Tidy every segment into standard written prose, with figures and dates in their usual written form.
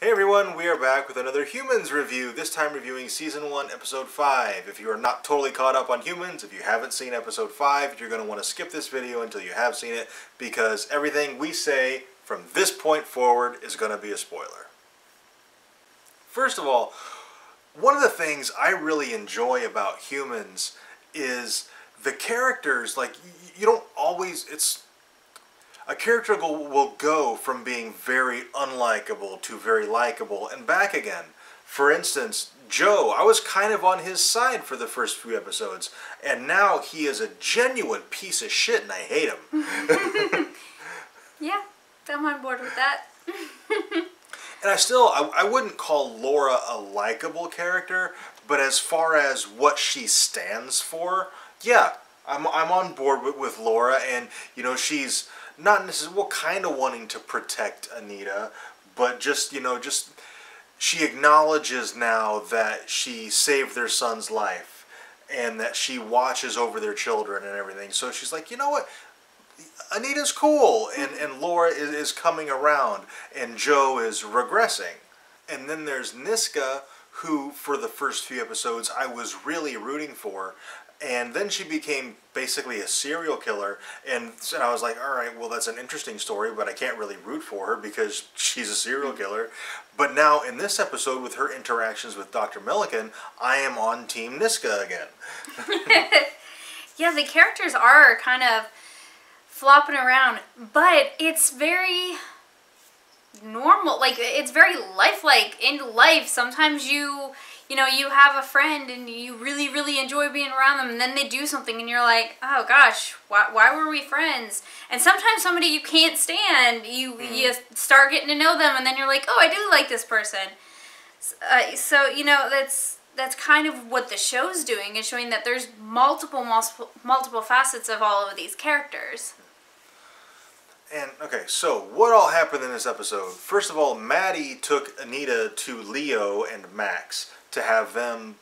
Hey everyone, we are back with another Humans review, this time reviewing Season 1, Episode 5. If you are not totally caught up on Humans, if you haven't seen Episode 5, you're going to want to skip this video until you have seen it, because everything we say from this point forward is going to be a spoiler. First of all, one of the things I really enjoy about Humans is the characters, like, you don't always, a character will go from being very unlikable to very likable and back again. For instance, Joe, I was kind of on his side for the first few episodes, and now he is a genuine piece of shit and I hate him. Yeah, I'm on board with that. And I wouldn't call Laura a likable character, but as far as what she stands for, yeah, I'm on board with Laura, and you know, she's not necessarily, kind of wanting to protect Anita, but just she acknowledges now that she saved their son's life and that she watches over their children and everything. So she's like, you know what? Anita's cool, and Laura is coming around, and Joe is regressing. And then there's Niska, who for the first few episodes I was really rooting for. And then she became basically a serial killer, and I was like, alright, well that's an interesting story, but I can't really root for her because she's a serial killer. But now in this episode, with her interactions with Dr. Milliken, I am on Team Niska again. Yeah, the characters are kind of flopping around, but it's very normal, like it's very lifelike. In life, sometimes you have a friend and you really enjoy being around them, and then they do something and you're like, oh gosh, why were we friends? And sometimes somebody you can't stand, you start getting to know them, and then you're like, oh, I do like this person. So you know, that's kind of what the show's doing, is showing that there's multiple facets of all of these characters. And, okay, so what all happened in this episode? First of all, Maddie took Anita to Leo and Max to have them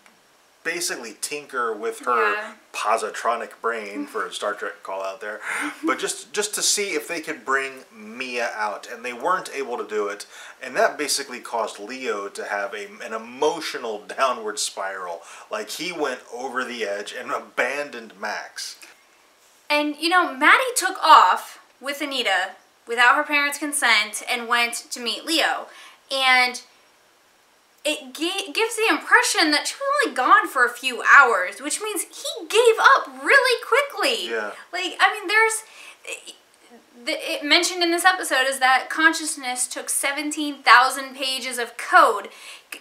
basically tinker with her positronic brain, for a Star Trek call out there, but just to see if they could bring Mia out, and they weren't able to do it, and that basically caused Leo to have an emotional downward spiral. Like, he went over the edge and abandoned Max. And, you know, Maddie took off with Anita without her parents' consent and went to meet Leo, and it gives the impression that she was only gone for a few hours, which means he gave up really quickly. Yeah. Like, I mean, it mentioned in this episode is that consciousness took 17,000 pages of code.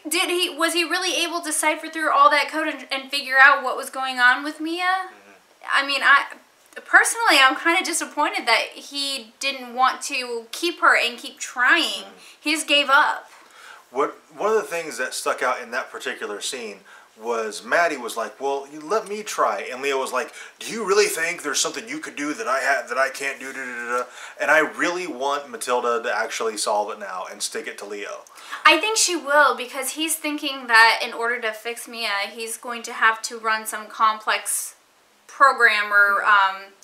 Was he really able to cipher through all that code and figure out what was going on with Mia? I mean, personally, I'm kind of disappointed that he didn't want to keep her and keep trying. He just gave up. One of the things that stuck out in that particular scene was Maddie was like, well, you let me try. And Leo was like, do you really think there's something you could do that I can't do? And I really want Matilda to actually solve it now and stick it to Leo. I think she will, because he's thinking that in order to fix Mia, he's going to have to run some complex program or,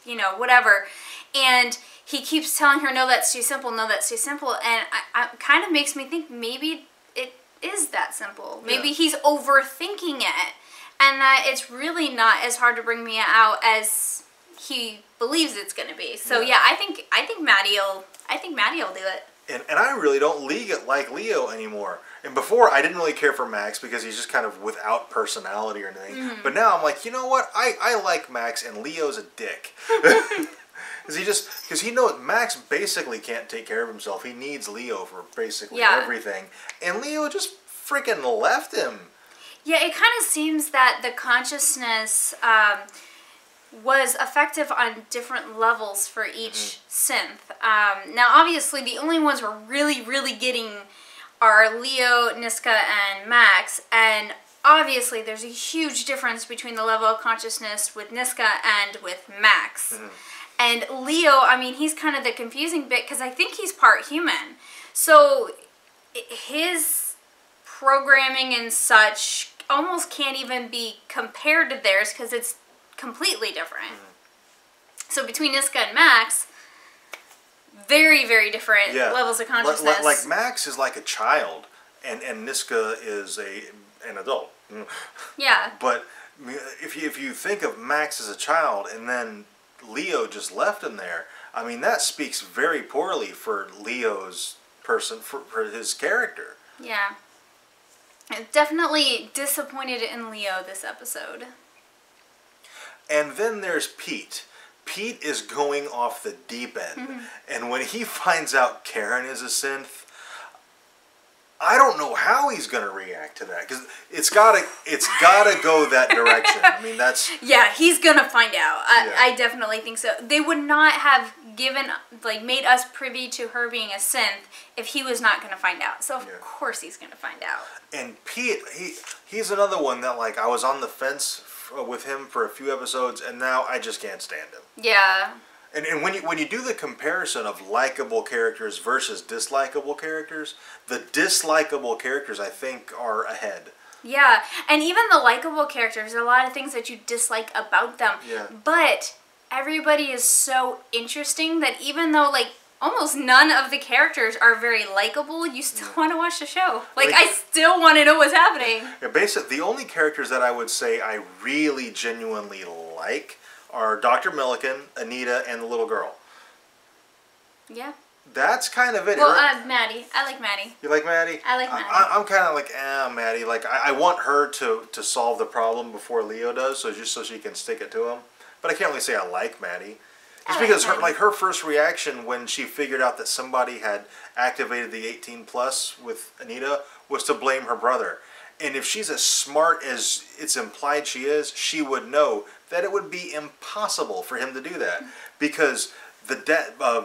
you know, whatever. And he keeps telling her, no, that's too simple, no, that's too simple. And it kind of makes me think maybe it is that simple. Maybe he's overthinking it, and that it's really not as hard to bring Mia out as he believes it's going to be. So yeah, I think Maddie'll do it. And I really don't like Leo anymore. And before, I didn't really care for Max because he's just kind of without personality or anything. But now I'm like, you know what? I like Max, and Leo's a dick. Because he knows Max basically can't take care of himself. He needs Leo for basically everything. And Leo just freaking left him. Yeah, it kind of seems that the consciousness was effective on different levels for each synth. Now, obviously, the only ones we're really getting are Leo, Niska, and Max. And obviously, there's a huge difference between the level of consciousness with Niska and with Max. And Leo, I mean, he's kind of the confusing bit because I think he's part human. So his programming and such almost can't even be compared to theirs because it's completely different. So between Niska and Max, very different levels of consciousness. Like Max is like a child. and Niska is an adult. Yeah. But if you think of Max as a child and then Leo just left him there, I mean, that speaks very poorly for Leo's for his character. Yeah. I'm definitely disappointed in Leo this episode. And then there's Pete. Pete is going off the deep end. Mm-hmm. And when he finds out Karen is a synth, I don't know how he's going to react to that, because it's gotta go that direction. I mean, that's... Yeah, he's going to find out. I definitely think so. They would not have made us privy to her being a synth if he was not going to find out. So, of course he's going to find out. And Pete, he's another one that, like, I was on the fence with him for a few episodes, and now I just can't stand him. Yeah. And when you do the comparison of likable characters versus dislikable characters, the dislikable characters, I think, are ahead. Yeah, and even the likable characters, there are a lot of things that you dislike about them. Yeah. But everybody is so interesting that even though, like, almost none of the characters are very likable, you still want to watch the show. Like, I still want to know what's happening. Yeah, basically, the only characters that I would say I really genuinely like are Dr. Milliken, Anita, and the little girl. Yeah. That's kind of it. Well, Maddie. I like Maddie. You like Maddie? I like Maddie. I'm kind of like, Maddie. Like, I want her to solve the problem before Leo does, so she can stick it to him. But I can't really say I like Maddie. Just because her first reaction when she figured out that somebody had activated the 18+ with Anita was to blame her brother. And if she's as smart as it's implied she is, she would know that it would be impossible for him to do that. Because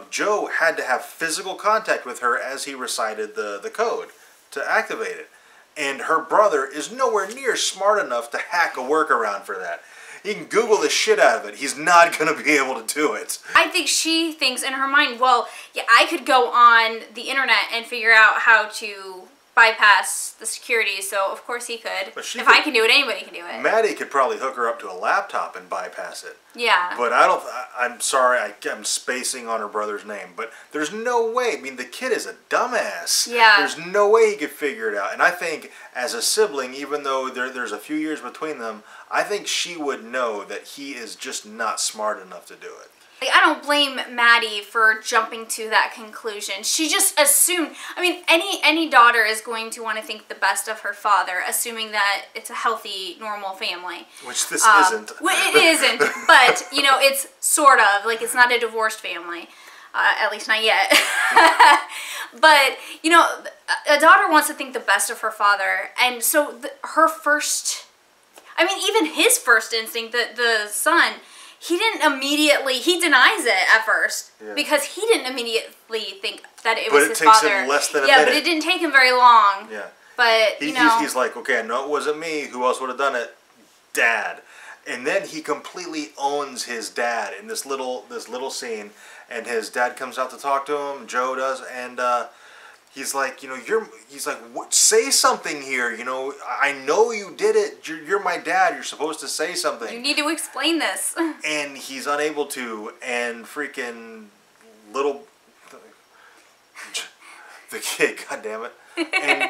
Joe had to have physical contact with her as he recited the code to activate it. And her brother is nowhere near smart enough to hack a workaround for that. He can Google the shit out of it. He's not going to be able to do it. I think she thinks in her mind, well, yeah, I could go on the internet and figure out how to bypass the security, so of course he could. If I can do it, anybody can do it. Maddie could probably hook her up to a laptop and bypass it. Yeah. But I'm sorry, I'm spacing on her brother's name, but there's no way. I mean, the kid is a dumbass. Yeah. There's no way he could figure it out. And I think as a sibling, even though there's a few years between them, I think she would know that he is just not smart enough to do it. I don't blame Maddie for jumping to that conclusion. She just assumed, I mean, any daughter is going to want to think the best of her father, assuming that it's a healthy, normal family. Which this isn't. Well, it isn't, but, you know, it's sort of, like, it's not a divorced family. At least not yet. But, you know, a daughter wants to think the best of her father, and so her first, I mean, even his first instinct, the son, he denies it at first, because he didn't immediately think that it was his father. But it takes him less than a minute. But it didn't take him very long. Yeah. But, he's like, okay, I know it wasn't me. Who else would have done it? Dad. And then he completely owns his dad in this little scene, and his dad comes out to talk to him, Joe does, and he's like, you know, say something here, you know, I know you did it, you're my dad, you're supposed to say something. You need to explain this. And he's unable to, and freaking the kid, goddammit, and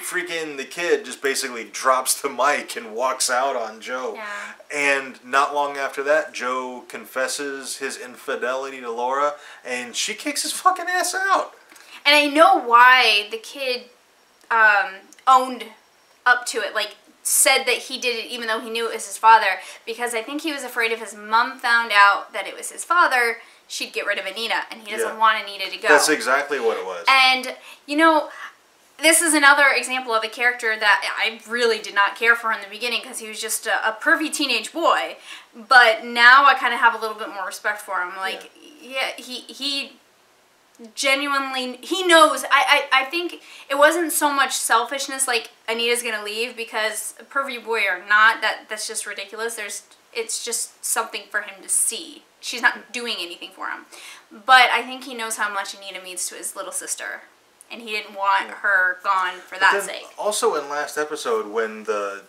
freaking the kid just basically drops the mic and walks out on Joe. Yeah. And not long after that, Joe confesses his infidelity to Laura, and she kicks his fucking ass out. And I know why the kid owned up to it, like, said that he did it even though he knew it was his father, because I think he was afraid if his mom found out that it was his father, she'd get rid of Anita, and he doesn't want Anita to go. That's exactly what it was. And, you know, this is another example of a character that I really did not care for in the beginning, because he was just a pervy teenage boy, but now I kind of have a little bit more respect for him. Like, he genuinely, he knows. I think it wasn't so much selfishness, like Anita's gonna leave because a pervy boy or not, that's just ridiculous. It's just something for him to see. She's not doing anything for him, but I think he knows how much Anita means to his little sister, and he didn't want her gone for that sake. Also in last episode, when the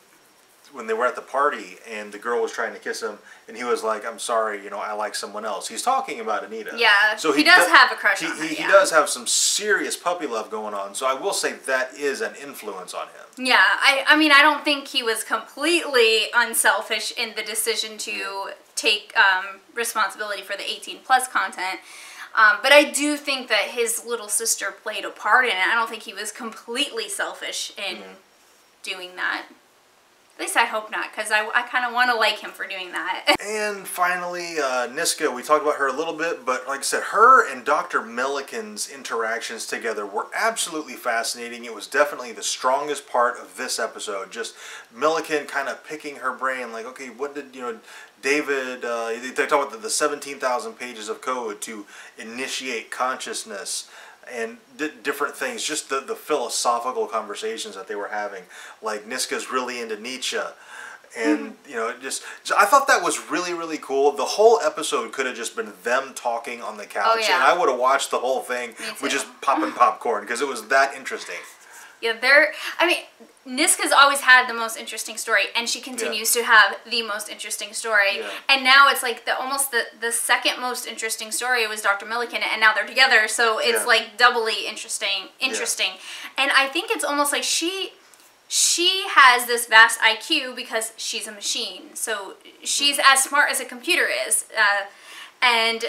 when they were at the party and the girl was trying to kiss him and he was like, I'm sorry, you know, I like someone else. He's talking about Anita. Yeah, so he does have a crush on her. He does have some serious puppy love going on. So I will say that is an influence on him. Yeah, I mean, I don't think he was completely unselfish in the decision to take responsibility for the 18+ content. But I do think that his little sister played a part in it. I don't think he was completely selfish in doing that. At least I hope not, because I kind of want to like him for doing that. And finally, Niska, we talked about her a little bit, but like I said, her and Dr. Milliken's interactions together were absolutely fascinating. It was definitely the strongest part of this episode. Just Milliken kind of picking her brain, like, okay, what did, you know, David, they talk about the 17,000 pages of code to initiate consciousness and different things, just the philosophical conversations that they were having. Like Niska's really into Nietzsche, and you know, I thought that was really, really cool. The whole episode could have just been them talking on the couch, and I would have watched the whole thing with just popping popcorn because it was that interesting. Yeah, I mean, Niska's always had the most interesting story, and she continues to have the most interesting story. Yeah. And now it's like almost the second most interesting story was Dr. Milliken, and now they're together, so it's like doubly interesting. And I think it's almost like she has this vast IQ because she's a machine, so she's as smart as a computer is, and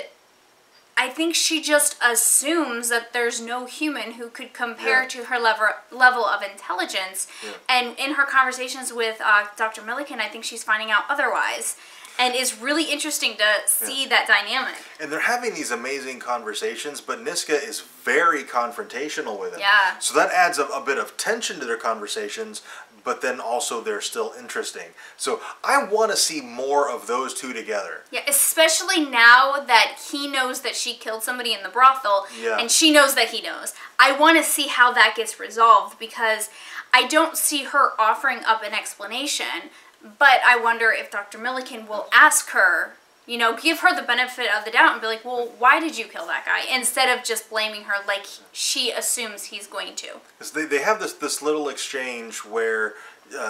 I think she just assumes that there's no human who could compare to her level of intelligence. Yeah. And in her conversations with Dr. Milliken, I think she's finding out otherwise. And it's really interesting to see that dynamic. And they're having these amazing conversations, but Niska is very confrontational with him. Yeah. So that adds a bit of tension to their conversations, but then also they're still interesting. So I want to see more of those two together. Yeah, especially now that he knows that she killed somebody in the brothel, and she knows that he knows. I want to see how that gets resolved, because I don't see her offering up an explanation, but I wonder if Dr. Milliken will ask her, you know, give her the benefit of the doubt and be like, well, why did you kill that guy? Instead of just blaming her like she assumes he's going to. They have this little exchange where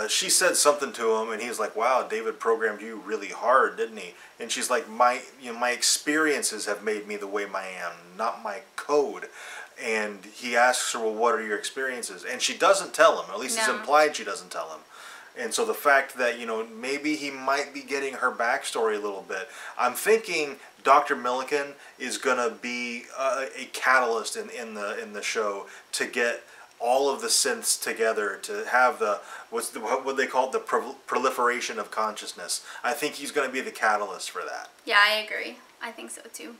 she said something to him and he's like, wow, David programmed you really hard, didn't he? And she's like, my experiences have made me the way I am, not my code. And he asks her, well, what are your experiences? And she doesn't tell him, or at least it's implied she doesn't tell him. And so the fact that, you know, maybe he might be getting her backstory a little bit. I'm thinking Dr. Milliken is going to be a catalyst in the show to get all of the synths together to have what they call the proliferation of consciousness. I think he's going to be the catalyst for that. Yeah, I agree. I think so too.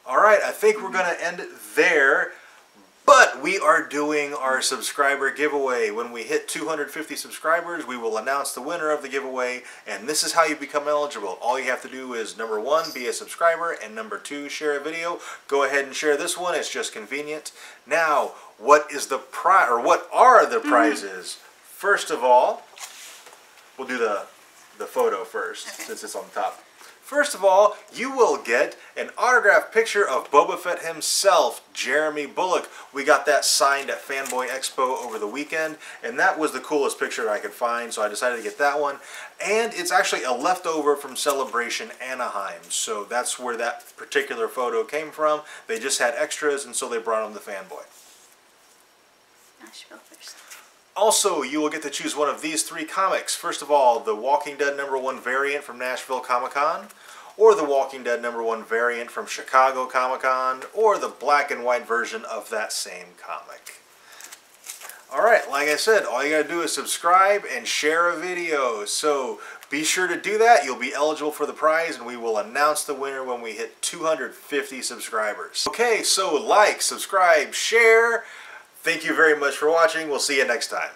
All right, I think we're going to end it there. But we are doing our subscriber giveaway. When we hit 250 subscribers, we will announce the winner of the giveaway, and this is how you become eligible. All you have to do is, number 1, be a subscriber, and number 2, share a video. Go ahead and share this one. It's just convenient. Now, what are the prizes? First of all, we'll do the photo first, since it's on the top. First of all, you will get an autographed picture of Boba Fett himself, Jeremy Bulloch. We got that signed at Fanboy Expo over the weekend, and that was the coolest picture I could find, so I decided to get that one. And it's actually a leftover from Celebration Anaheim, so that's where that particular photo came from. They just had extras, and so they brought them to Fanboy. Nashville first. Also, you will get to choose one of these 3 comics. First of all, the Walking Dead #1 variant from Nashville Comic-Con, or the Walking Dead #1 variant from Chicago Comic-Con, or the black and white version of that same comic. Alright, like I said, all you gotta do is subscribe and share a video. So be sure to do that. You'll be eligible for the prize, and we will announce the winner when we hit 250 subscribers. Okay, so like, subscribe, share. Thank you very much for watching. We'll see you next time.